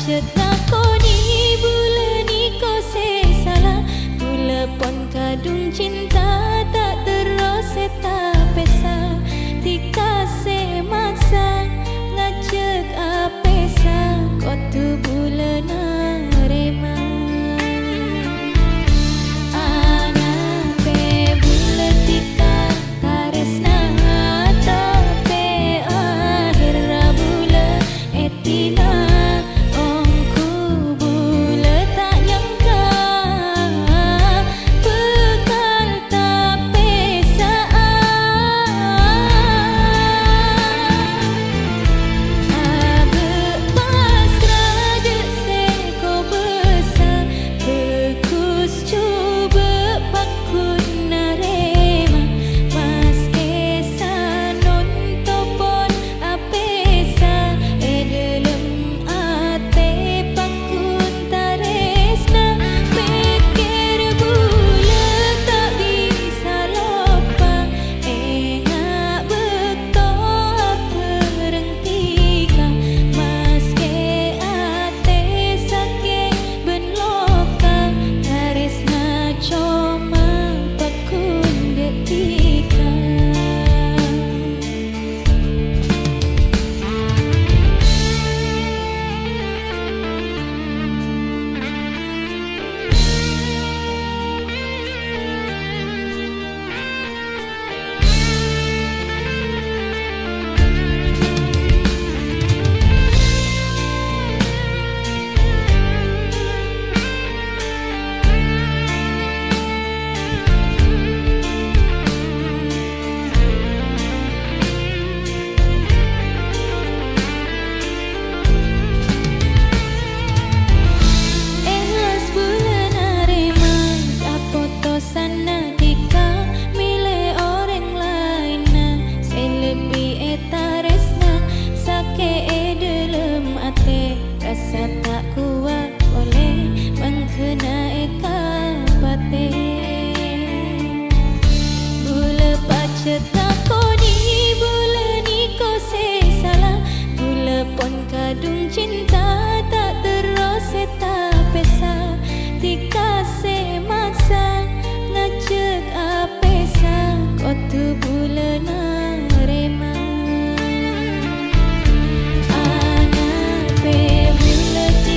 pacet lakoni bulan iko salah gula pon kadung cinta tak terus tak pesa dikasih maksa ngajak apesa kotu bulan arema. Rasa tak kuat boleh mengenai kabate Bula pacet lakoni bulan iko salah Bula pon kadung cinta tak terus tak pesa dikasih maksa ngajak apesa kotu bulan arema. Bulan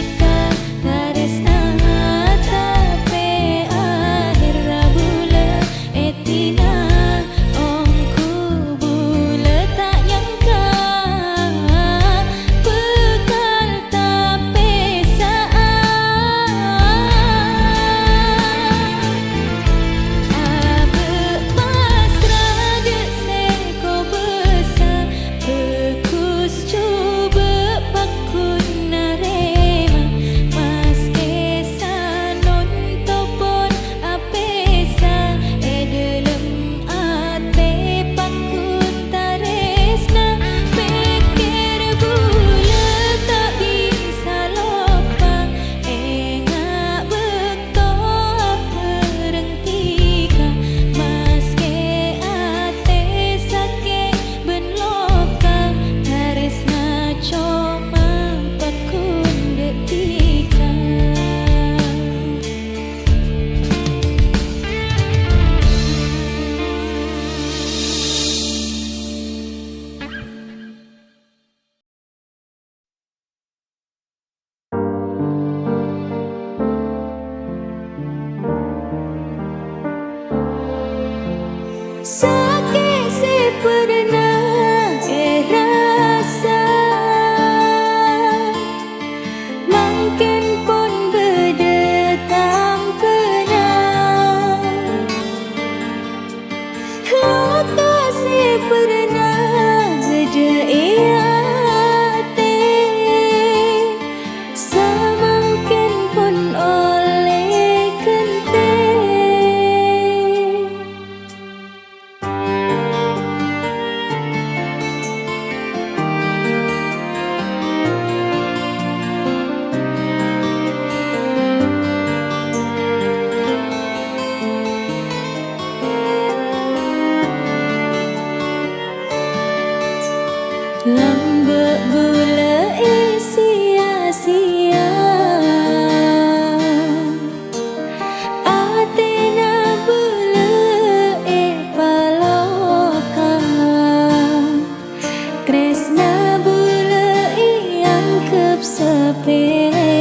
sepele.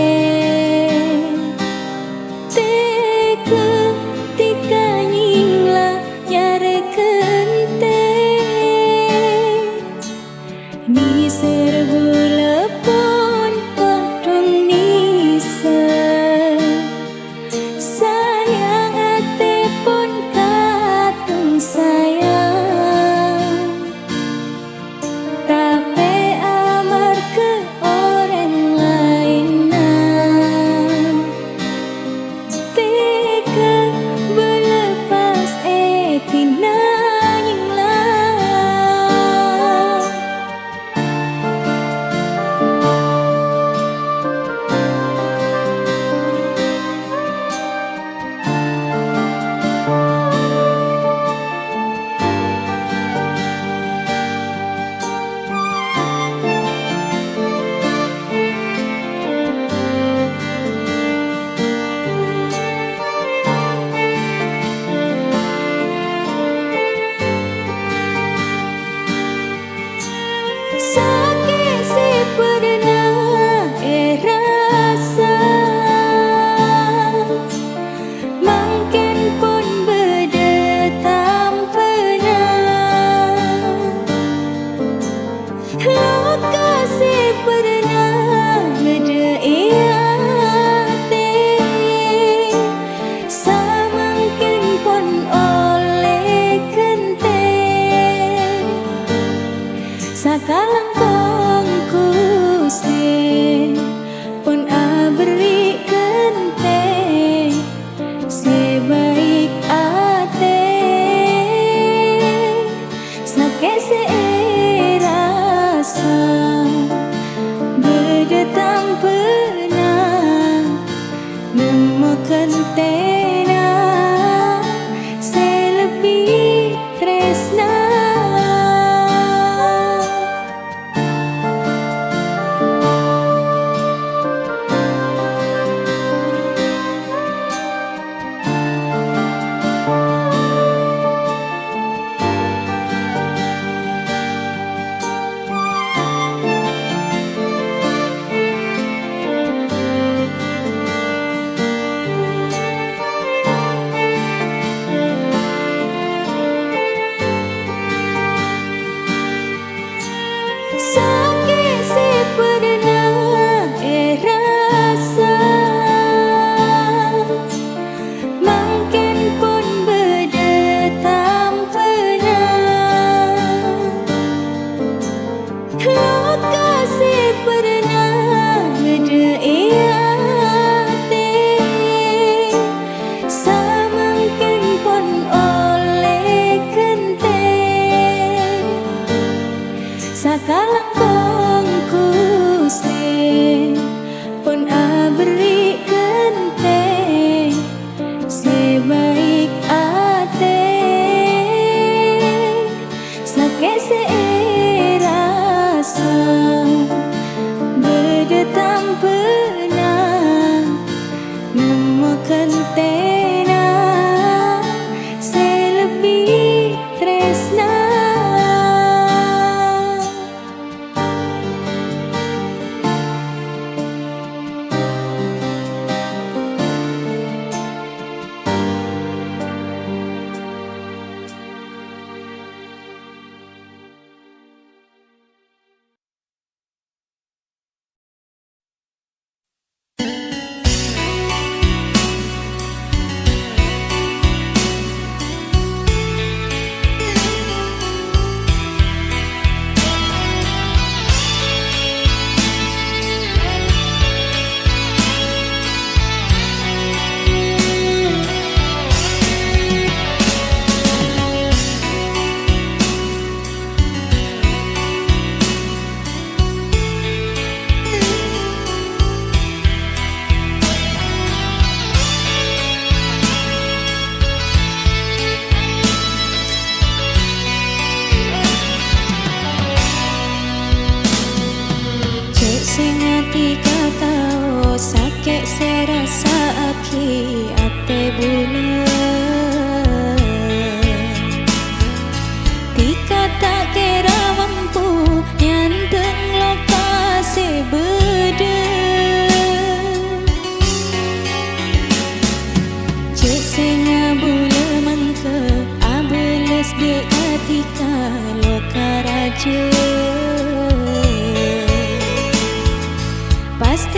Teka tika nyingla nyare kente ni serbu lepon padung nisa. Sayang ate pun katung sayang, tapi amar ke orang lain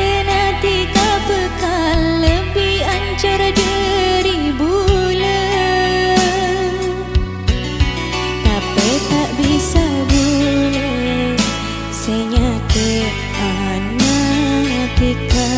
pasti nanti kau bekal lebih ancur dari bulan, tapi tak bisa boleh senyake anak tika.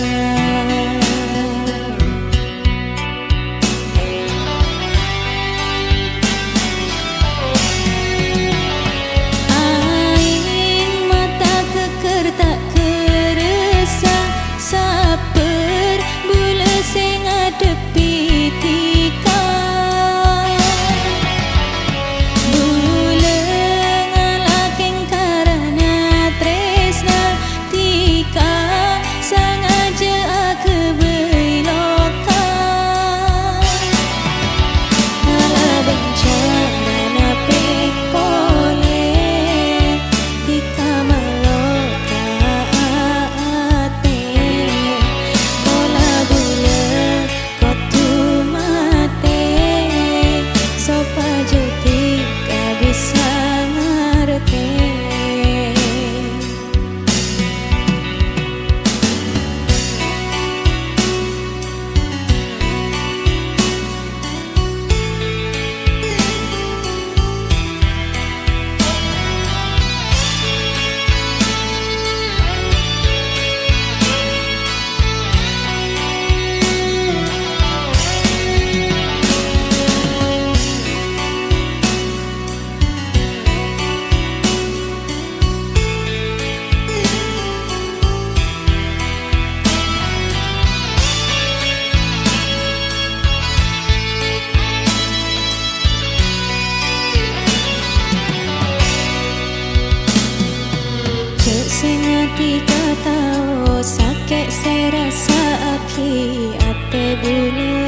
Tika tahu sakit serasa aki ate bulan,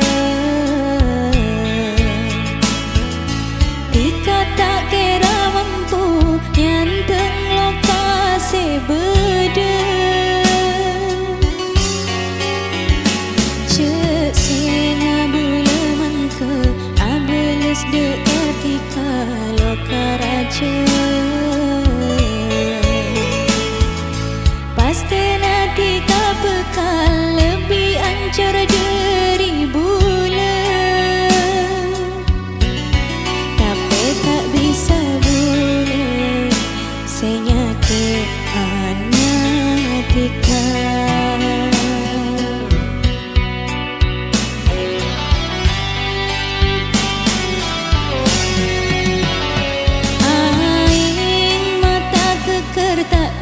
Tika tak kira mampu nyanteng lokasi beden. Cek senga bulan mangke abeles de Tika loka raja. Pasti nanti kau bekal lebih ancur dari bulan, tapi tak bisa boleh senyake anak tika. Aing mata keker tak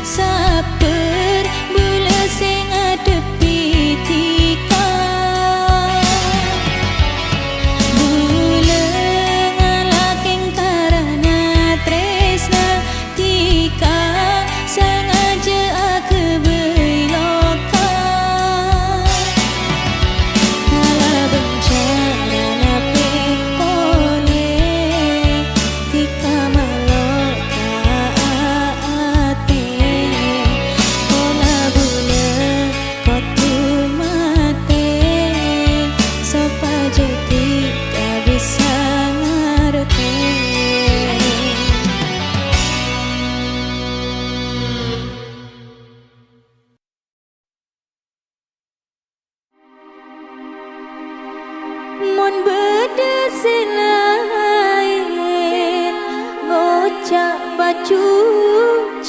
saper bula sing adepi tika, bula ngalaking karana tresna tika sengaja aku beloka. Kala bencana napik boleh tika maloka ate. Mun beda selain ngocak bacucur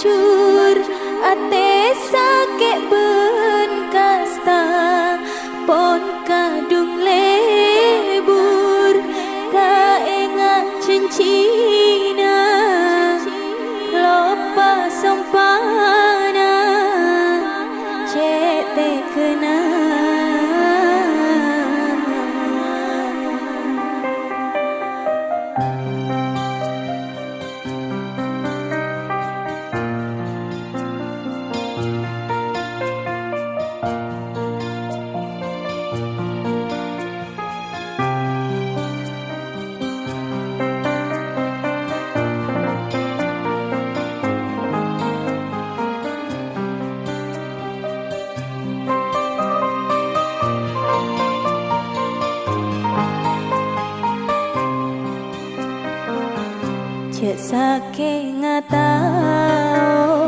ate sakit ben kasta pon kadung lebur tak ingat cincina lupa sempana cek te kenal. Cek sake ngatau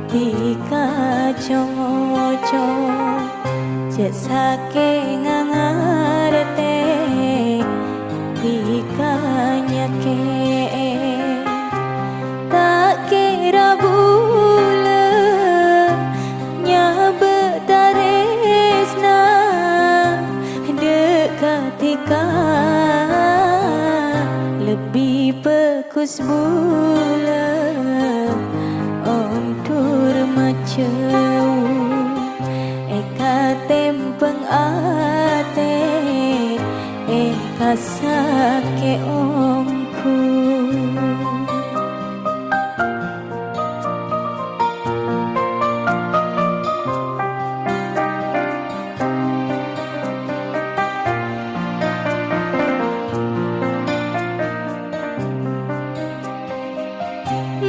tika kacoco cek sake ngangarte pikanya ke tak kira bula nyabe taresna dekatika lebih pekus bula ontur macau eka tempeng ate eka sake omku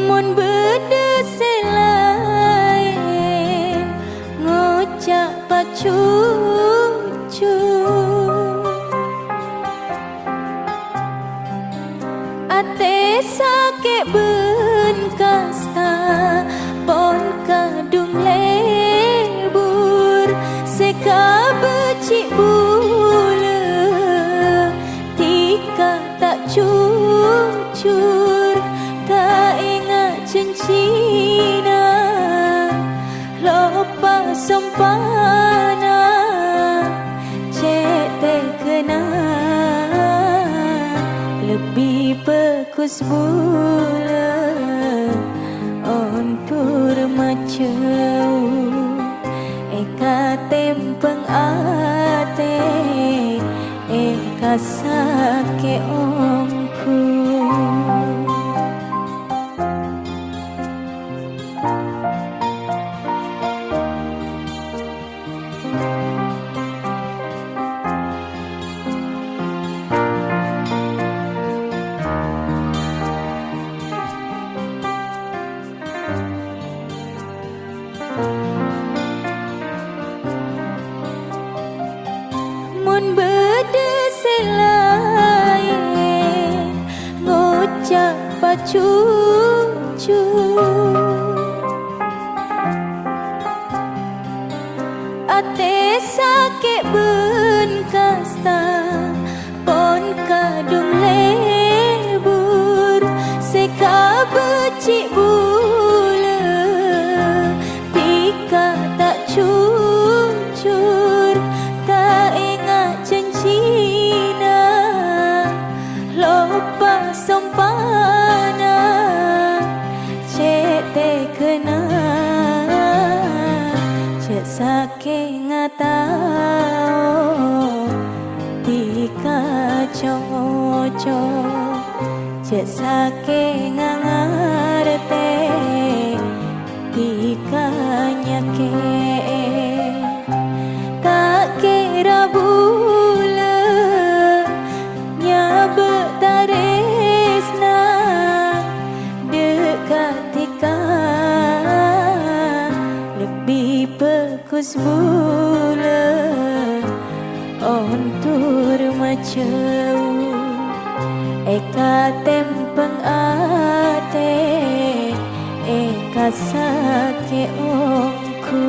mun berdeselai ngocak pacucu ate sake ben kasta pon kadung lebur seka becik bula tika tak cucur tak ingat cincina lupa sempana cek terkena lebih pekus bula ontur macau eka tempeng ate eka sake omku mun berdeselai ngocak pacucu ate sake ben kasta pon kadung lebur seka becik bula tika tak cucur tak ingat cincina lupa sempana cek terkena cek sake ngatau tika coco cek sake ngangarte pikanya ke tak kira bula nyabe taresna dekatika lebih pekus bula ontur macau eka tempeng ate eka sake omku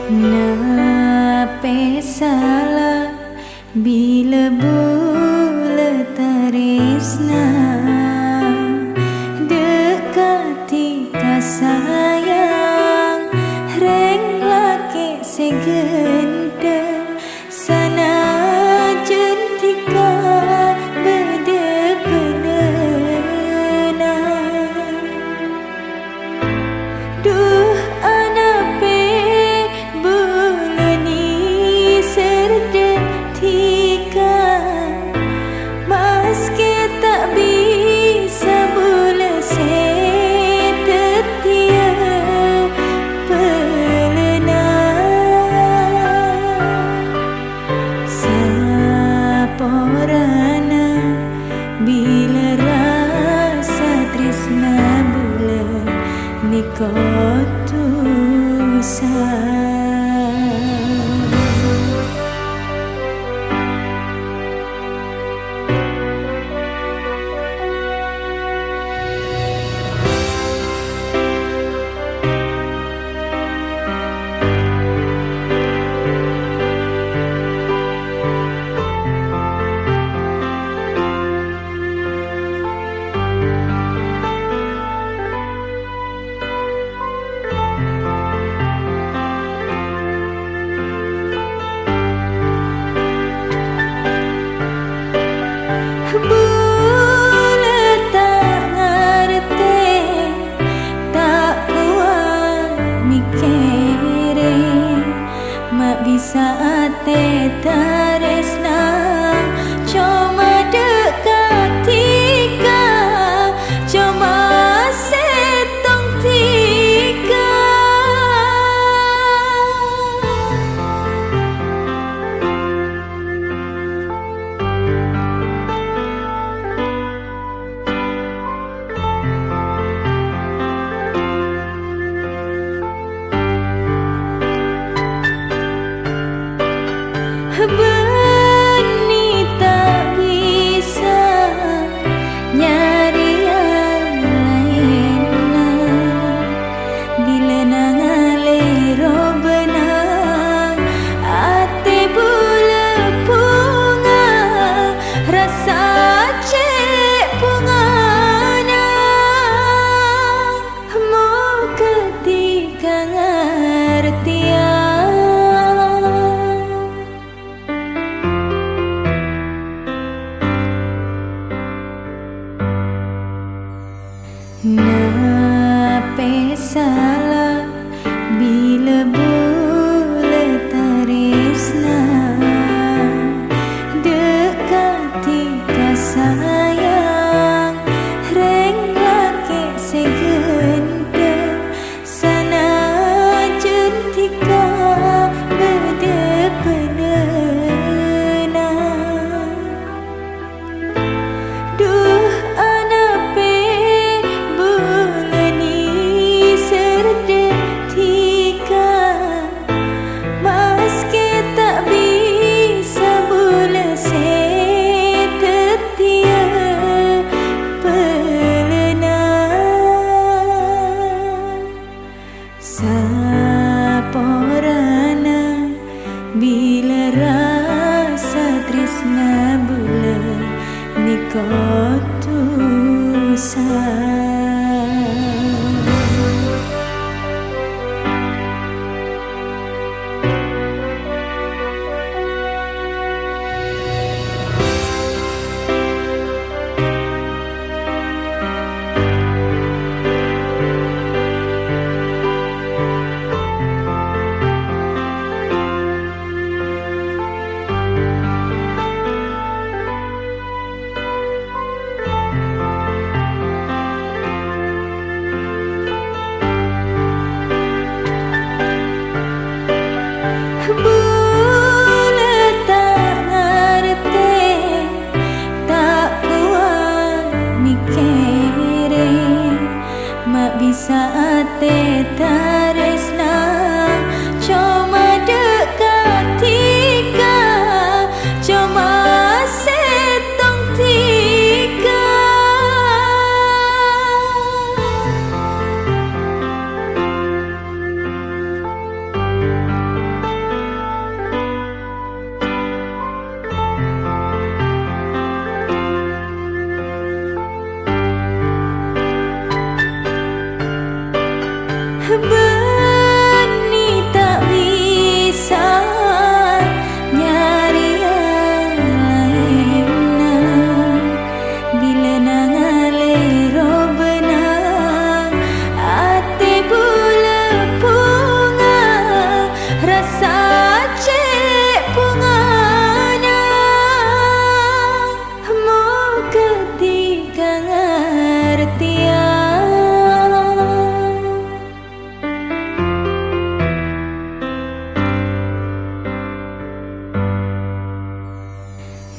Nape salah bila bula taresna dekati kasayang reng laki segendeng sana jentika bede penena duh anape bulani serdetika meski tak bisa bula setetia pelena saporana bila rasa tresna bula nikotusa. Bisa ate taresna cuma dekatika cuma setong tika Beni tak bisa nyari yang lain bila nangalero benang ate bula bunga rasa cek bungana mau ketika ngertian nape salah bila bula taresna dekati kasayang reng laki segendeng sana jentika bede penena duh anape saporana bila rasa tresna bula nikotusa. rasa cek pungana mau ketika ngertian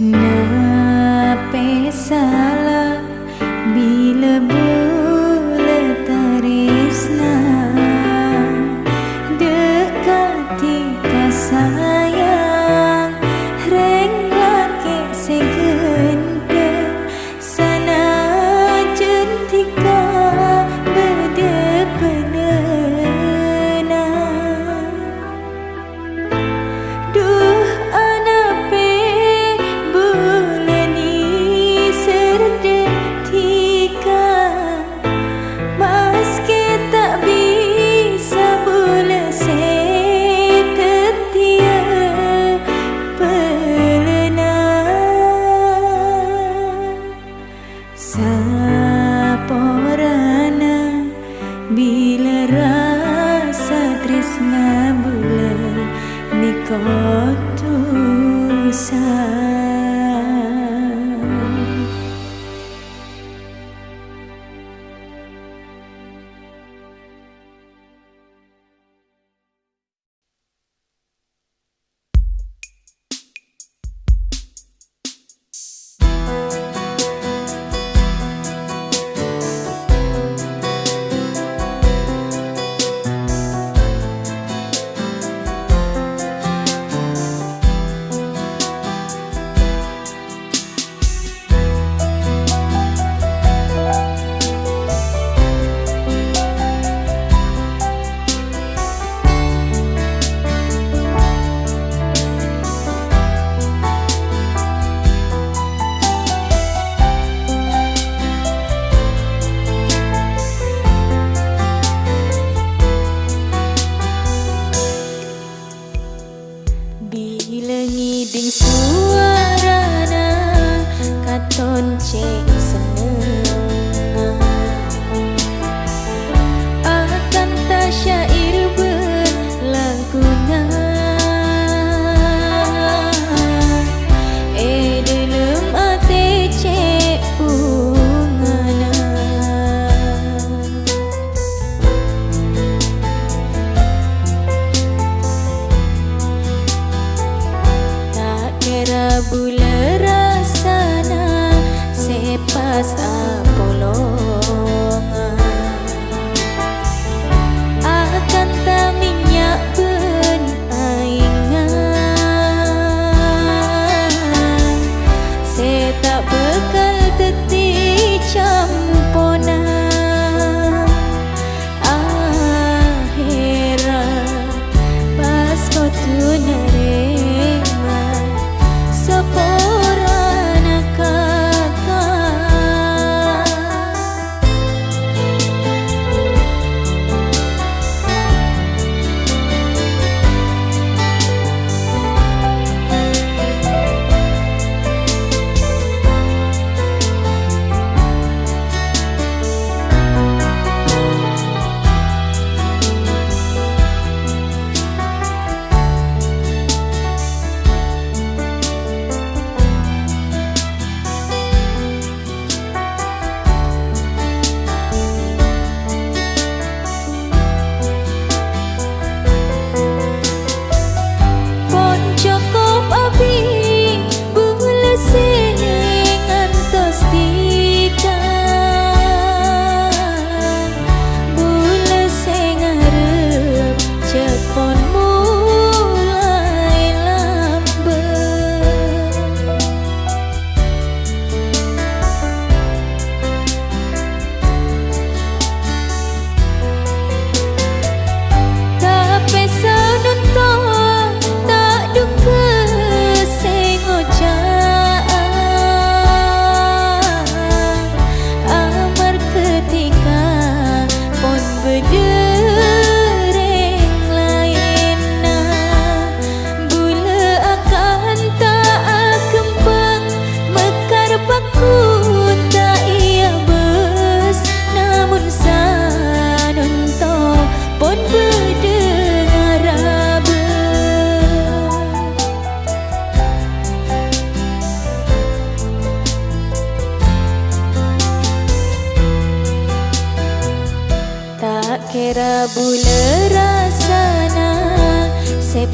nape salah bila boleh tarisna dekati kasayang reng laki segende sana jentika bede penena duh anape buleni serdetika meski tak bisa boleh setetia pelena saporana bila rasa tresna bulan nikotusan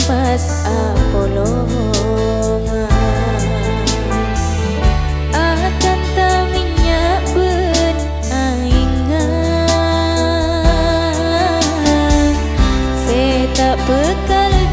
pas apolongan akan tawinya ben aingan se tak bekal